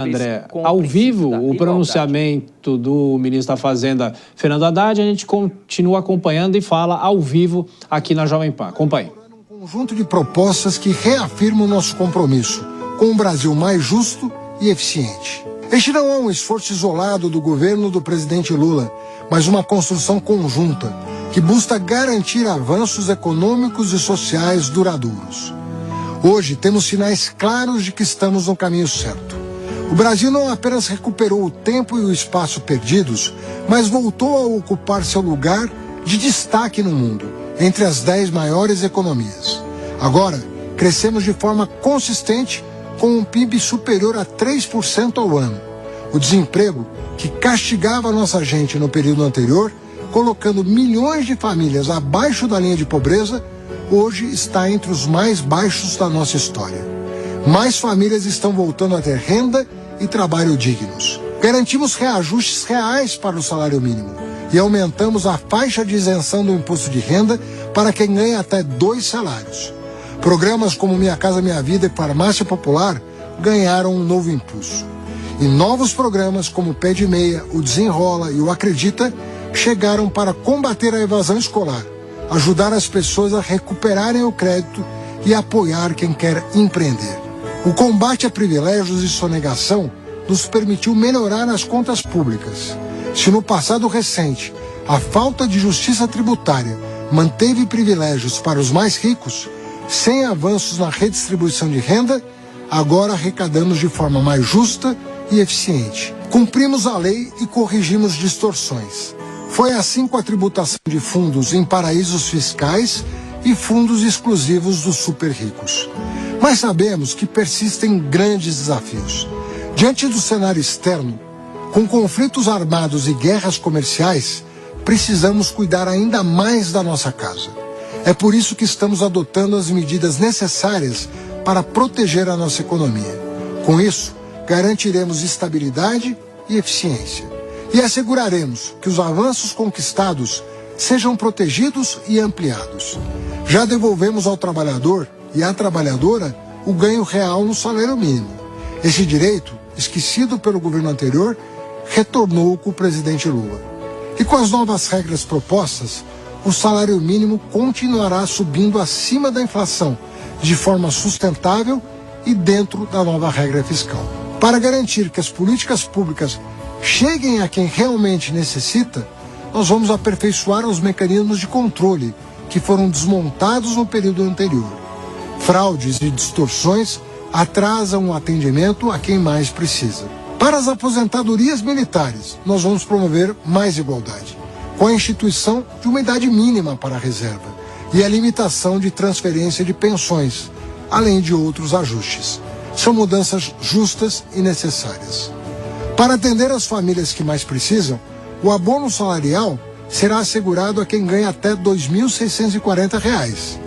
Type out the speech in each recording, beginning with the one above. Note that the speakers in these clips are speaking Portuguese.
André, ao vivo, o pronunciamento do ministro da Fazenda, Fernando Haddad, a gente continua acompanhando e fala ao vivo aqui na Jovem Pan. Acompanhe. Um conjunto de propostas que reafirmam o nosso compromisso com um Brasil mais justo e eficiente. Este não é um esforço isolado do governo do presidente Lula, mas uma construção conjunta que busca garantir avanços econômicos e sociais duradouros. Hoje temos sinais claros de que estamos no caminho certo. O Brasil não apenas recuperou o tempo e o espaço perdidos, mas voltou a ocupar seu lugar de destaque no mundo, entre as 10 maiores economias. Agora, crescemos de forma consistente com um PIB superior a 3% ao ano. O desemprego, que castigava a nossa gente no período anterior, colocando milhões de famílias abaixo da linha de pobreza, hoje está entre os mais baixos da nossa história. Mais famílias estão voltando a ter renda e trabalho dignos. Garantimos reajustes reais para o salário mínimo e aumentamos a faixa de isenção do imposto de renda para quem ganha até 2 salários. Programas como Minha Casa Minha Vida e Farmácia Popular ganharam um novo impulso. E novos programas como o Pé de Meia, o Desenrola e o Acredita chegaram para combater a evasão escolar, ajudar as pessoas a recuperarem o crédito e apoiar quem quer empreender. O combate a privilégios e sonegação nos permitiu melhorar as contas públicas. Se no passado recente a falta de justiça tributária manteve privilégios para os mais ricos, sem avanços na redistribuição de renda, agora arrecadamos de forma mais justa e eficiente. Cumprimos a lei e corrigimos distorções. Foi assim com a tributação de fundos em paraísos fiscais e fundos exclusivos dos super ricos. Mas sabemos que persistem grandes desafios. Diante do cenário externo, com conflitos armados e guerras comerciais, precisamos cuidar ainda mais da nossa casa. É por isso que estamos adotando as medidas necessárias para proteger a nossa economia. Com isso, garantiremos estabilidade e eficiência. E asseguraremos que os avanços conquistados sejam protegidos e ampliados. Já devolvemos ao trabalhador e à trabalhadora o ganho real no salário mínimo. Esse direito, esquecido pelo governo anterior, retornou com o presidente Lula. E com as novas regras propostas, o salário mínimo continuará subindo acima da inflação, de forma sustentável e dentro da nova regra fiscal. Para garantir que as políticas públicas cheguem a quem realmente necessita, nós vamos aperfeiçoar os mecanismos de controle que foram desmontados no período anterior. Fraudes e distorções atrasam o atendimento a quem mais precisa. Para as aposentadorias militares, nós vamos promover mais igualdade, com a instituição de uma idade mínima para a reserva e a limitação de transferência de pensões, além de outros ajustes. São mudanças justas e necessárias. Para atender as famílias que mais precisam, o abono salarial será assegurado a quem ganha até R$ 2.640.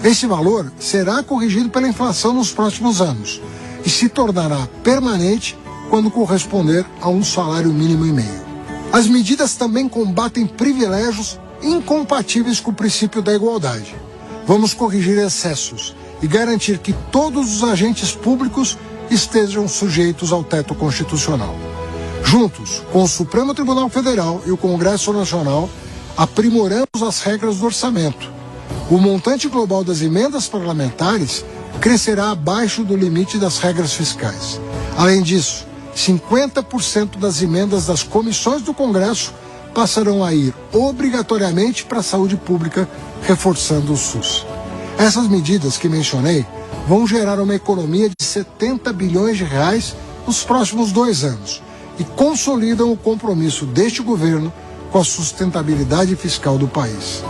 Esse valor será corrigido pela inflação nos próximos anos e se tornará permanente quando corresponder a um salário mínimo e meio. As medidas também combatem privilégios incompatíveis com o princípio da igualdade. Vamos corrigir excessos e garantir que todos os agentes públicos estejam sujeitos ao teto constitucional. Juntos, com o Supremo Tribunal Federal e o Congresso Nacional, aprimoramos as regras do orçamento. O montante global das emendas parlamentares crescerá abaixo do limite das regras fiscais. Além disso, 50% das emendas das comissões do Congresso passarão a ir obrigatoriamente para a saúde pública, reforçando o SUS. Essas medidas que mencionei vão gerar uma economia de 70 bilhões de reais nos próximos 2 anos e consolidam o compromisso deste governo com a sustentabilidade fiscal do país.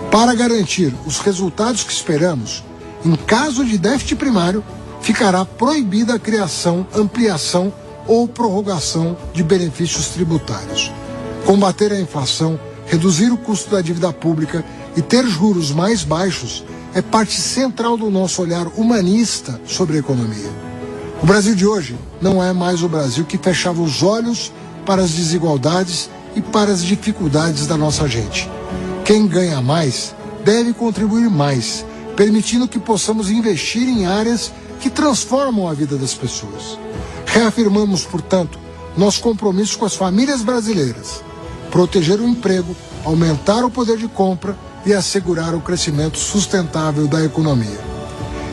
Para garantir os resultados que esperamos, em caso de déficit primário, ficará proibida a criação, ampliação ou prorrogação de benefícios tributários. Combater a inflação, reduzir o custo da dívida pública e ter juros mais baixos é parte central do nosso olhar humanista sobre a economia. O Brasil de hoje não é mais o Brasil que fechava os olhos para as desigualdades e para as dificuldades da nossa gente. Quem ganha mais deve contribuir mais, permitindo que possamos investir em áreas que transformam a vida das pessoas. Reafirmamos, portanto, nosso compromisso com as famílias brasileiras, proteger o emprego, aumentar o poder de compra e assegurar o crescimento sustentável da economia.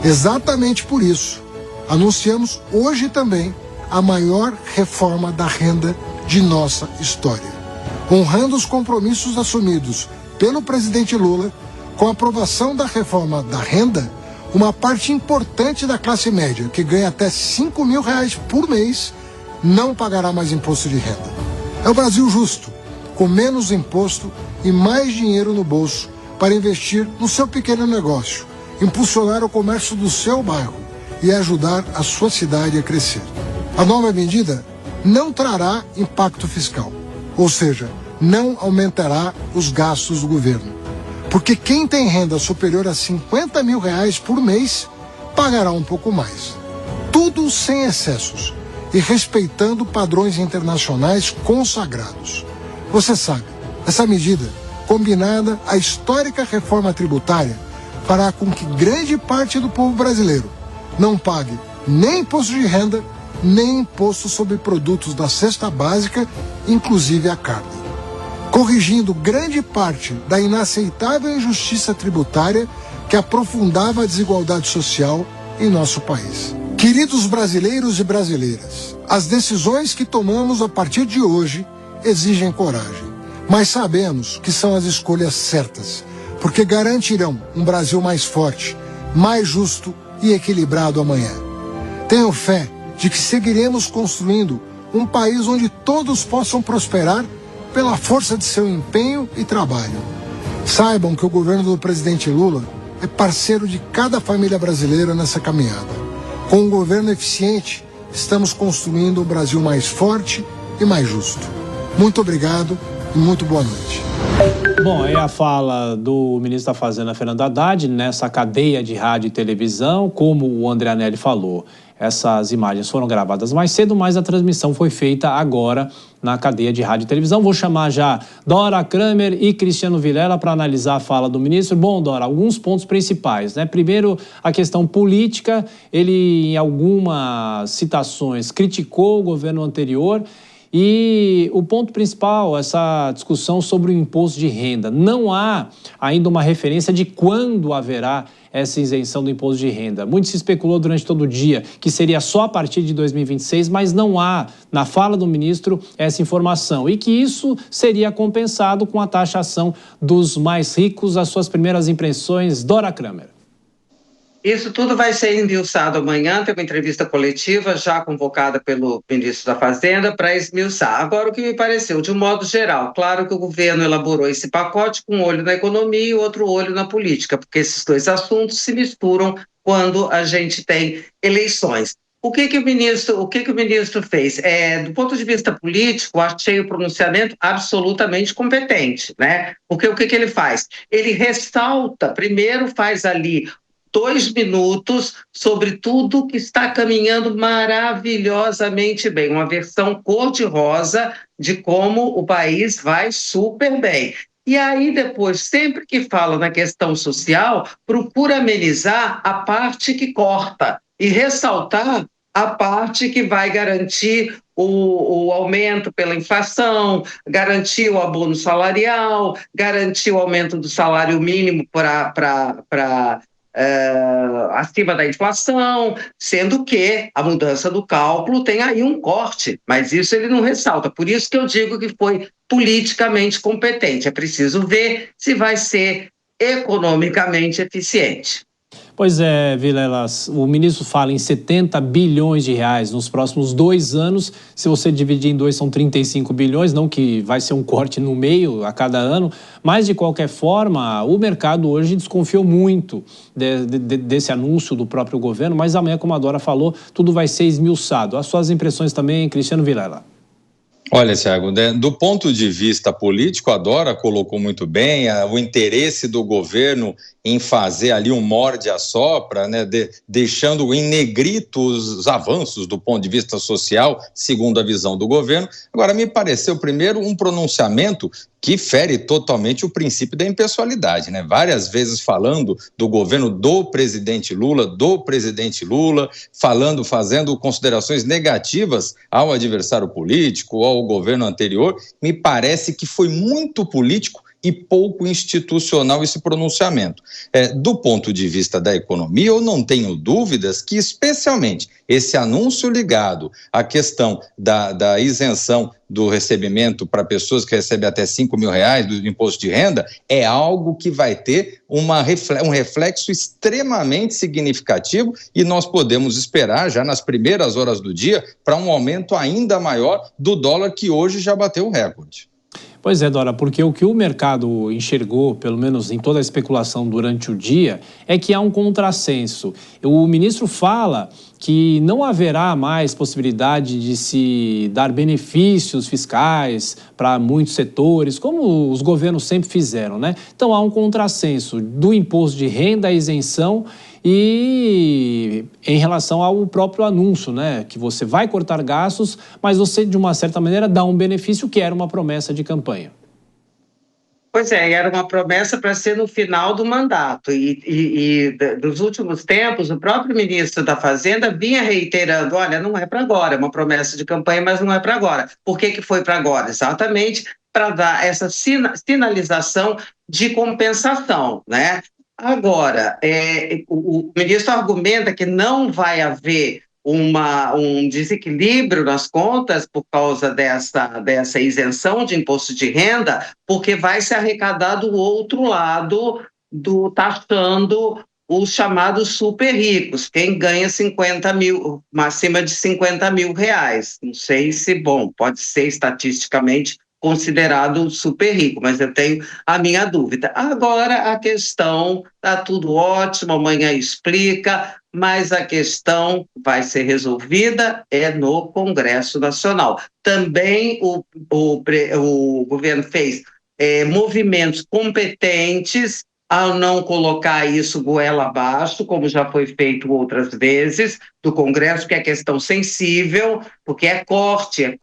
Exatamente por isso, anunciamos hoje também a maior reforma da renda de nossa história, honrando os compromissos assumidos pelo presidente Lula. Com a aprovação da reforma da renda, uma parte importante da classe média, que ganha até R$5.000 por mês, não pagará mais imposto de renda. É o Brasil justo, com menos imposto e mais dinheiro no bolso para investir no seu pequeno negócio, impulsionar o comércio do seu bairro e ajudar a sua cidade a crescer. A nova medida não trará impacto fiscal, ou seja, não aumentará os gastos do governo. Porque quem tem renda superior a R$50.000 por mês pagará um pouco mais. Tudo sem excessos e respeitando padrões internacionais consagrados. Você sabe, essa medida, combinada à histórica reforma tributária, fará com que grande parte do povo brasileiro não pague nem imposto de renda, nem imposto sobre produtos da cesta básica, inclusive a carne, corrigindo grande parte da inaceitável injustiça tributária que aprofundava a desigualdade social em nosso país. Queridos brasileiros e brasileiras, as decisões que tomamos a partir de hoje exigem coragem, mas sabemos que são as escolhas certas, porque garantirão um Brasil mais forte, mais justo e equilibrado amanhã. Tenho fé de que seguiremos construindo um país onde todos possam prosperar pela força de seu empenho e trabalho. Saibam que o governo do presidente Lula é parceiro de cada família brasileira nessa caminhada. Com um governo eficiente, estamos construindo um Brasil mais forte e mais justo. Muito obrigado e muito boa noite. Bom, é a fala do ministro da Fazenda, Fernando Haddad, nessa cadeia de rádio e televisão, como o André Anelli falou. Essas imagens foram gravadas mais cedo, mas a transmissão foi feita agora na cadeia de rádio e televisão. Vou chamar já Dora Kramer e Cristiano Vilela para analisar a fala do ministro. Bom, Dora, alguns pontos principais, né? Primeiro, a questão política. Ele, em algumas citações, criticou o governo anterior. E o ponto principal, essa discussão sobre o imposto de renda. Não há ainda uma referência de quando haverá essa isenção do imposto de renda. Muito se especulou durante todo o dia que seria só a partir de 2026, mas não há, na fala do ministro, essa informação. E que isso seria compensado com a taxação dos mais ricos. As suas primeiras impressões, Dora Kramer. Isso tudo vai ser esmiuçado amanhã, tem uma entrevista coletiva já convocada pelo ministro da Fazenda para esmiuçar. Agora, o que me pareceu, de um modo geral, claro que o governo elaborou esse pacote com um olho na economia e outro olho na política, porque esses dois assuntos se misturam quando a gente tem eleições. O que o ministro fez? Do ponto de vista político, achei o pronunciamento absolutamente competente, né? Porque o que ele faz? Ele ressalta, primeiro faz ali 2 minutos sobre tudo que está caminhando maravilhosamente bem, uma versão cor-de-rosa de como o país vai super bem. E aí depois, sempre que fala na questão social, procura amenizar a parte que corta e ressaltar a parte que vai garantir o aumento pela inflação, garantir o abono salarial, garantir o aumento do salário mínimo para acima da inflação, sendo que a mudança do cálculo tem aí um corte, mas isso ele não ressalta. Por isso que eu digo que foi politicamente competente. É preciso ver se vai ser economicamente eficiente. Pois é, Vilela, o ministro fala em 70 bilhões de reais nos próximos 2 anos. Se você dividir em 2, são 35 bilhões, não que vai ser um corte no meio a cada ano, mas de qualquer forma, o mercado hoje desconfiou muito desse anúncio do próprio governo, mas amanhã, como a Dora falou, tudo vai ser esmiuçado. As suas impressões também, Cristiano Vilela. Olha, Thiago, do ponto de vista político, a Dora colocou muito bem o interesse do governo em fazer ali um morde-a-sopra, né, deixando em negrito os avanços do ponto de vista social, segundo a visão do governo. Agora, me pareceu, primeiro, um pronunciamento que fere totalmente o princípio da impessoalidade, né? Várias vezes falando do governo do presidente Lula, fazendo considerações negativas ao adversário político, ao governo anterior. Me parece que foi muito político e pouco institucional esse pronunciamento. Do ponto de vista da economia, eu não tenho dúvidas que, especialmente, esse anúncio ligado à questão da isenção do recebimento para pessoas que recebem até R$5.000 do imposto de renda é algo que vai ter um reflexo extremamente significativo e nós podemos esperar já nas primeiras horas do dia para um aumento ainda maior do dólar, que hoje já bateu o recorde. Pois é, Dora, porque o que o mercado enxergou, pelo menos em toda a especulação durante o dia, é que há um contrassenso. O ministro fala que não haverá mais possibilidade de se dar benefícios fiscais para muitos setores, como os governos sempre fizeram, né? Então há um contrassenso do imposto de renda, a isenção, e em relação ao próprio anúncio, né, que você vai cortar gastos, mas você, de uma certa maneira, dá um benefício que era uma promessa de campanha. Pois é, era uma promessa para ser no final do mandato. E dos últimos tempos, o próprio ministro da Fazenda vinha reiterando: olha, não é para agora, é uma promessa de campanha, mas não é para agora. Por que foi para agora? Exatamente para dar essa sinalização de compensação, né? Agora, o ministro argumenta que não vai haver um desequilíbrio nas contas por causa dessa isenção de imposto de renda, porque vai se arrecadar do outro lado, taxando os chamados super ricos, quem ganha 50 mil, acima de 50 mil reais. Não sei se, pode ser estatisticamente considerado super rico, mas eu tenho a minha dúvida. Agora a questão, está tudo ótimo, amanhã explica, mas a questão vai ser resolvida no Congresso Nacional. Também o governo fez movimentos competentes ao não colocar isso goela abaixo, como já foi feito outras vezes, do Congresso, que é questão sensível, porque é corte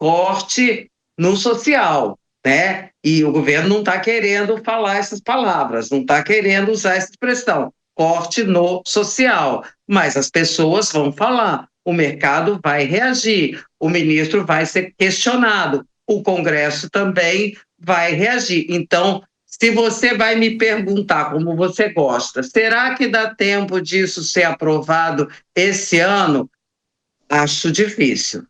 no social, né? E o governo não está querendo falar essas palavras, não está querendo usar essa expressão, corte no social, mas as pessoas vão falar, o mercado vai reagir, o ministro vai ser questionado, o Congresso também vai reagir. Então, se você vai me perguntar como você gosta, será que dá tempo disso ser aprovado esse ano? Acho difícil.